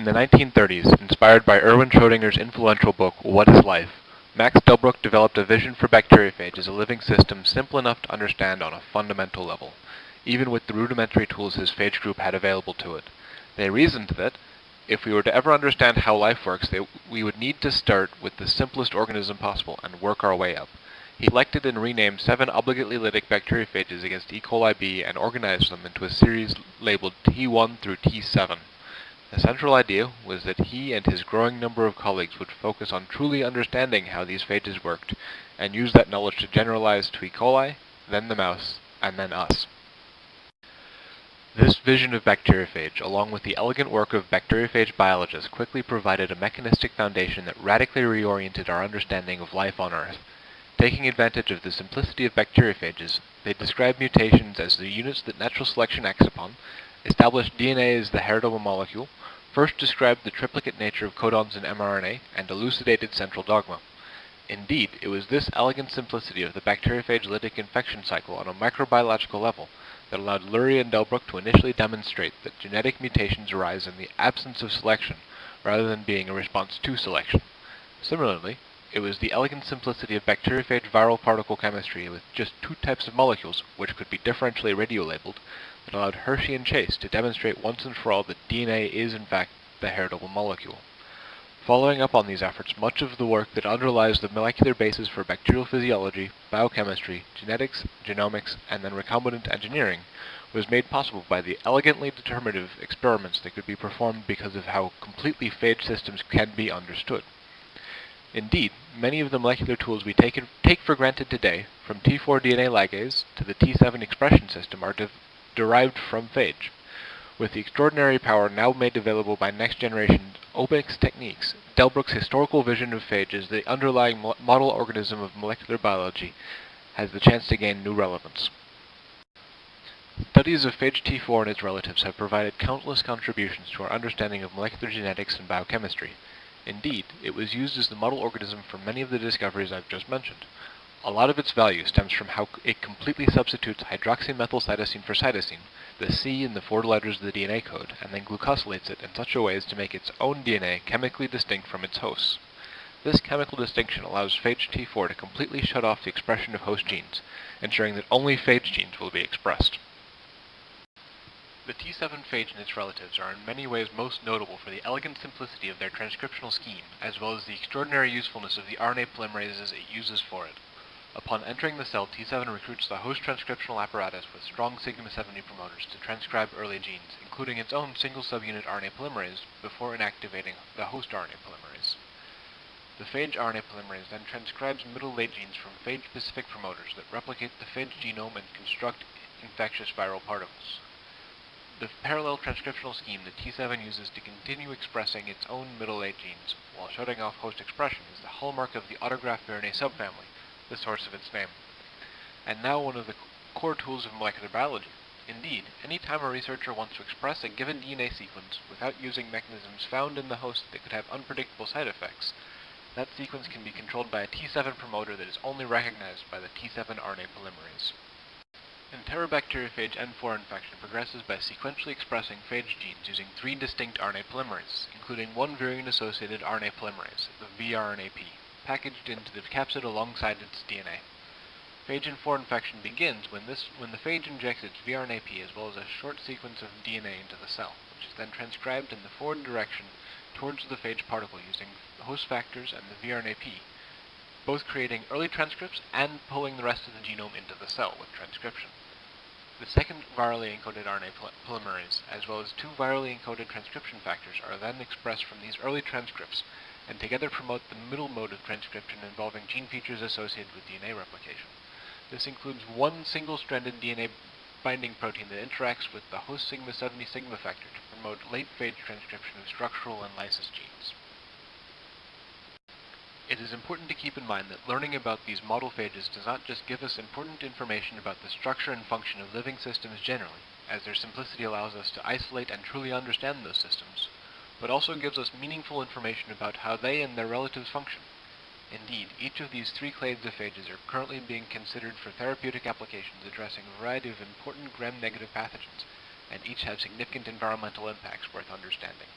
In the 1930s, inspired by Erwin Schrödinger's influential book, What is Life?, Max Delbruck developed a vision for bacteriophage as a living system simple enough to understand on a fundamental level, even with the rudimentary tools his phage group had available to it. They reasoned that, if we were to ever understand how life works, we would need to start with the simplest organism possible and work our way up. He selected and renamed 7 obligately lytic bacteriophages against E. coli B and organized them into a series labeled T1 through T7. The central idea was that he and his growing number of colleagues would focus on truly understanding how these phages worked, and use that knowledge to generalize to E. coli, then the mouse, and then us. This vision of bacteriophage, along with the elegant work of bacteriophage biologists, quickly provided a mechanistic foundation that radically reoriented our understanding of life on Earth. Taking advantage of the simplicity of bacteriophages, they described mutations as the units that natural selection acts upon, established DNA as the heritable molecule, first described the triplicate nature of codons in mRNA, and elucidated central dogma. Indeed, it was this elegant simplicity of the bacteriophage lytic infection cycle on a microbiological level that allowed Lurie and Delbruck to initially demonstrate that genetic mutations arise in the absence of selection, rather than being a response to selection. Similarly, it was the elegant simplicity of bacteriophage viral particle chemistry with just 2 types of molecules, which could be differentially radiolabeled, that allowed Hershey and Chase to demonstrate once and for all that DNA is in fact the heritable molecule. Following up on these efforts, much of the work that underlies the molecular basis for bacterial physiology, biochemistry, genetics, genomics, and then recombinant engineering was made possible by the elegantly determinative experiments that could be performed because of how completely phage systems can be understood. Indeed, many of the molecular tools we take for granted today, from T4 DNA ligase to the T7 expression system, are derived from phage. With the extraordinary power now made available by next-generation omics techniques, Delbruck's historical vision of phage as the underlying model organism of molecular biology has the chance to gain new relevance. Studies of phage T4 and its relatives have provided countless contributions to our understanding of molecular genetics and biochemistry. Indeed, it was used as the model organism for many of the discoveries I've just mentioned. A lot of its value stems from how it completely substitutes hydroxymethylcytosine for cytosine, the C in the 4 letters of the DNA code, and then glucosylates it in such a way as to make its own DNA chemically distinct from its hosts. This chemical distinction allows phage T4 to completely shut off the expression of host genes, ensuring that only phage genes will be expressed. The T7 phage and its relatives are in many ways most notable for the elegant simplicity of their transcriptional scheme, as well as the extraordinary usefulness of the RNA polymerases it uses for it. Upon entering the cell, T7 recruits the host transcriptional apparatus with strong sigma 70 promoters to transcribe early genes, including its own single subunit RNA polymerase, before inactivating the host RNA polymerase. The phage RNA polymerase then transcribes middle-late genes from phage-specific promoters that replicate the phage genome and construct infectious viral particles. The parallel transcriptional scheme that T7 uses to continue expressing its own middle-late genes while shutting off host expression is the hallmark of the autograph RNA subfamily, the source of its name, and now one of the core tools of molecular biology. Indeed, any time a researcher wants to express a given DNA sequence without using mechanisms found in the host that could have unpredictable side effects, that sequence can be controlled by a T7 promoter that is only recognized by the T7 RNA polymerase. Enterobacteriophage N4 infection progresses by sequentially expressing phage genes using 3 distinct RNA polymerases, including one virion-associated RNA polymerase, the vRNAP, packaged into the capsid alongside its DNA. Phage N4 infection begins when the phage injects its vRNAP as well as a short sequence of DNA into the cell, which is then transcribed in the forward direction towards the phage particle using host factors and the vRNAP, both creating early transcripts and pulling the rest of the genome into the cell with transcription. The second virally encoded RNA polymerase, as well as 2 virally encoded transcription factors, are then expressed from these early transcripts, and together promote the middle mode of transcription involving gene features associated with DNA replication. This includes one single-stranded DNA binding protein that interacts with the host sigma 70 sigma factor to promote late phage transcription of structural and lysis genes. It is important to keep in mind that learning about these model phages does not just give us important information about the structure and function of living systems generally, as their simplicity allows us to isolate and truly understand those systems, but also gives us meaningful information about how they and their relatives function. Indeed, each of these 3 clades of phages are currently being considered for therapeutic applications addressing a variety of important gram-negative pathogens, and each have significant environmental impacts worth understanding.